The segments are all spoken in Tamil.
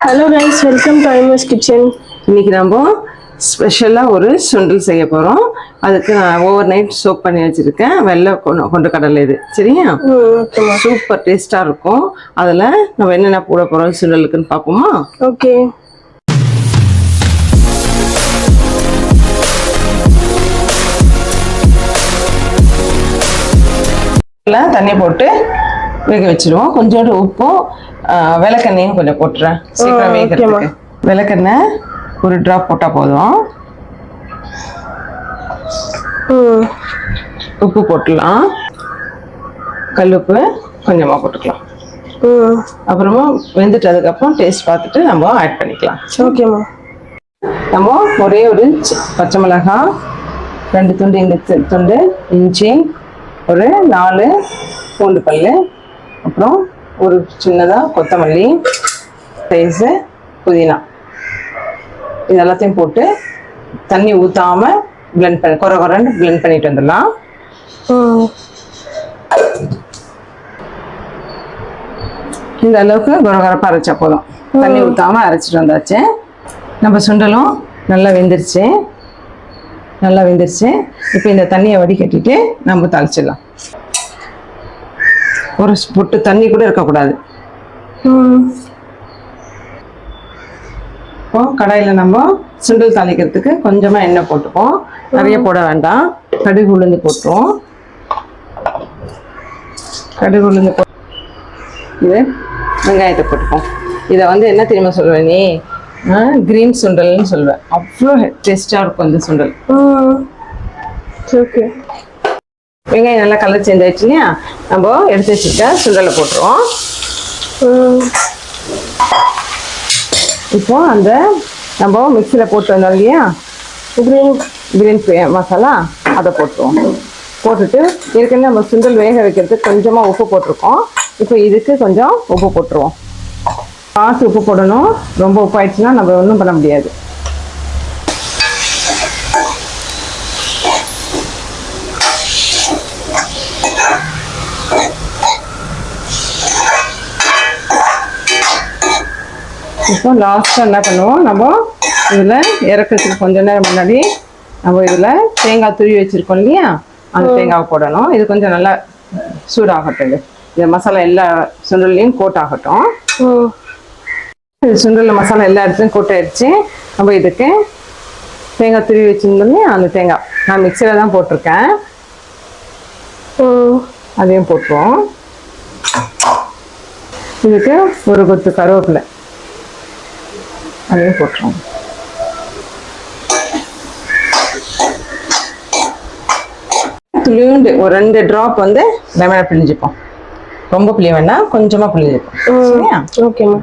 ஹலோ கைஸ், வெல்கம் டு ஐமஸ் கிச்சன். இன்னைக்கு நம்ம ஸ்பெஷலாக ஒரு சுண்டல் செய்ய போகிறோம். அதுக்கு நான் ஓவர் நைட் சோக் பண்ணி வச்சுருக்கேன். வெள்ளை கொண்ட கடலை இது சரியா? சூப்பர் டேஸ்ட்டாக இருக்கும். அதில் நம்ம என்னென்ன போட போகிறோம் சுண்டலுக்குன்னு பார்ப்போமா? ஓகே. தண்ணி போட்டு வேக வச்சிருவோம். கொஞ்சோண்டு உப்பும் விளக்கெண்ணையும் கொஞ்சம் போட்டுறேன் சீக்கிரம் வேகிறதுக்கு. விளக்கெண்ணெய் ஒரு ட்ராப் போட்டால் போதும். உப்பு போட்டுடலாம். கல்லுப்பு கொஞ்சமாக போட்டுக்கலாம். அப்புறமா வெந்துட்டு அதுக்கப்புறம் டேஸ்ட் பார்த்துட்டு நம்ம ஆட் பண்ணிக்கலாம். ஓகேம்மா. நம்ம ஒரே ஒரு பச்சை மிளகாய், 2 துண்டு இந்த துண்டு இஞ்சி, ஒரு 4 பூண்டு பல், அப்புறம் ஒரு சின்னதாக கொத்தமல்லி, சைஸு புதினா, இது எல்லாத்தையும் போட்டு தண்ணி ஊற்றாம பிளெண்ட் பண்ணி குறைன்னு பிளெண்ட் பண்ணிட்டு வந்துடலாம். இந்த அளவுக்கு குறகுறப்பாக அரைச்சா போதும். தண்ணி ஊற்றாம அரைச்சிட்டு வந்தாச்சு. நம்ம சுண்டலும் நல்லா வெந்துருச்சு. இப்போ இந்த தண்ணியை வடிகட்டிட்டு நம்ம தாளிச்சிடலாம். ஒரு பொட்டு தண்ணி கூட இருக்கக்கூடாது. இப்போ கடாயில் நம்ம சுண்டல் தாளிக்கிறதுக்கு கொஞ்சமாக எண்ணெய் போட்டுப்போம். நிறைய போட வேண்டாம். கடுகு உளுந்து போட்டுருவோம். கடுகு உளுந்து இது வெங்காயத்தை போட்டுப்போம். இதை என்ன தெரியுமா சொல்லுவேன், நீ கிரீன் சுண்டல்னு சொல்லுவேன். அவ்வளோ டேஸ்டாக இருக்கும் இந்த சுண்டல். ஓகே. வெங்காயம் நல்லா கலர் சேஞ்ச் ஆயிடுச்சு இல்லையா? நம்ம எடுத்து வச்சுருக்க சுண்டலை போட்டுருவோம். இப்போ அந்த நம்ம மிக்சியில் போட்டு வந்தோம் இல்லையா கிரீன் மசாலா, அதை போட்டுருவோம். போட்டுட்டு ஏற்கனவே நம்ம சுண்டல் வேக வைக்கிறதுக்கு கொஞ்சமாக உப்பு போட்டிருக்கோம். இப்போ இதுக்கு கொஞ்சம் உப்பு போட்டுருவோம். பார்த்து உப்பு போடணும். ரொம்ப உப்பு ஆயிடுச்சுன்னா நம்ம ஒன்றும் பண்ண முடியாது. இப்போ லாஸ்ட்டாக என்ன பண்ணுவோம், நம்ம இதில் இறக்கிறதுக்கு கொஞ்ச நேரம் முன்னாடி நம்ம இதில் தேங்காய் துருவி வச்சுருக்கோம் இல்லையா, அந்த தேங்காவை போடணும். இது கொஞ்சம் நல்லா சூடாகட்டும். இந்த மசாலா எல்லா சுண்டல்லையும் கோட் ஆகட்டும். இது சுண்டலில் மசாலா எல்லா இடத்துலையும் கோட் ஆயிடுச்சு. நம்ம இதுக்கு தேங்காய் துருவி வச்சுருந்தோம் இல்லையா, அந்த தேங்காய் நான் மிக்சியில் தான் போட்டிருக்கேன். அதையும் போட்டுருவோம். இதுக்கு ஒரு கொத்து கருவேப்பிலை, அதையும் போட்டுருவோம். துளியுண்டு ஒரு 2 ட்ராப் லெமனை பிழிஞ்சுப்போம். ரொம்ப புளிய வேண்டாம், கொஞ்சமாக பிழிஞ்சுப்போம். சரியா? ஓகேம்மா.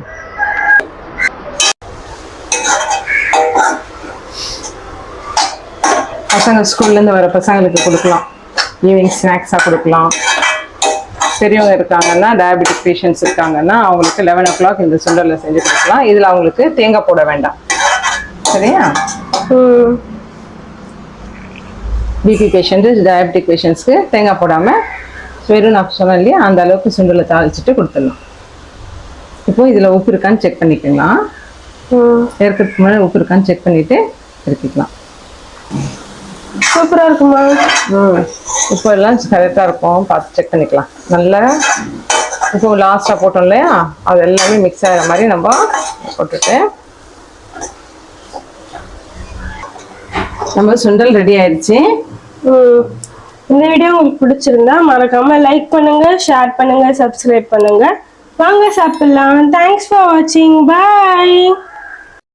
பசங்க ஸ்கூல்லேருந்து வர பசங்களுக்கு கொடுக்கலாம். ஈவினிங் ஸ்நாக்ஸாக கொடுக்கலாம். பெரியவங்க இருக்காங்கன்னா, டயபெட்டிக் பேஷண்ட்ஸ் இருக்காங்கன்னா அவங்களுக்கு 11 o'clock இந்த சுண்டலை செஞ்சு கொடுக்கலாம். இதில் அவங்களுக்கு தேங்காய் போட வேண்டாம். சரியா? பிபி பேஷண்ட்டு, டயபெட்டிக் பேஷண்ட்ஸ்க்கு தேங்காய் போடாமல் வெறும் நான் சொன்னேன் இல்லையா, அந்த அளவுக்கு சுண்டலை தாளிச்சிட்டு கொடுத்துடலாம். இப்போ இதில் உப்பு இருக்கான்னு செக் பண்ணிக்கலாம். ஏற்கிறதுக்கு முன்னாடி உப்பு இருக்கான்னு செக் பண்ணிவிட்டு இறக்கிக்கலாம். சூப்பராக இருக்குமா? உப்பு எல்லாம் கரெக்டாக இருக்கும், பார்த்து செக் பண்ணிக்கலாம். நல்லா இப்போ லாஸ்ட்டாக போட்டோம் இல்லையா, அது எல்லாமே மிக்ஸ் ஆகிற மாதிரி நம்ம போட்டுட்டு நம்ம சுண்டல் ரெடி ஆயிடுச்சு. இந்த வீடியோ உங்களுக்கு பிடிச்சிருந்தா மறக்காம லைக் பண்ணுங்க, ஷேர் பண்ணுங்க, சப்ஸ்கிரைப் பண்ணுங்க. வாங்க சாப்பிடலாம். தேங்க்ஸ் ஃபார் வாட்சிங். பாய்.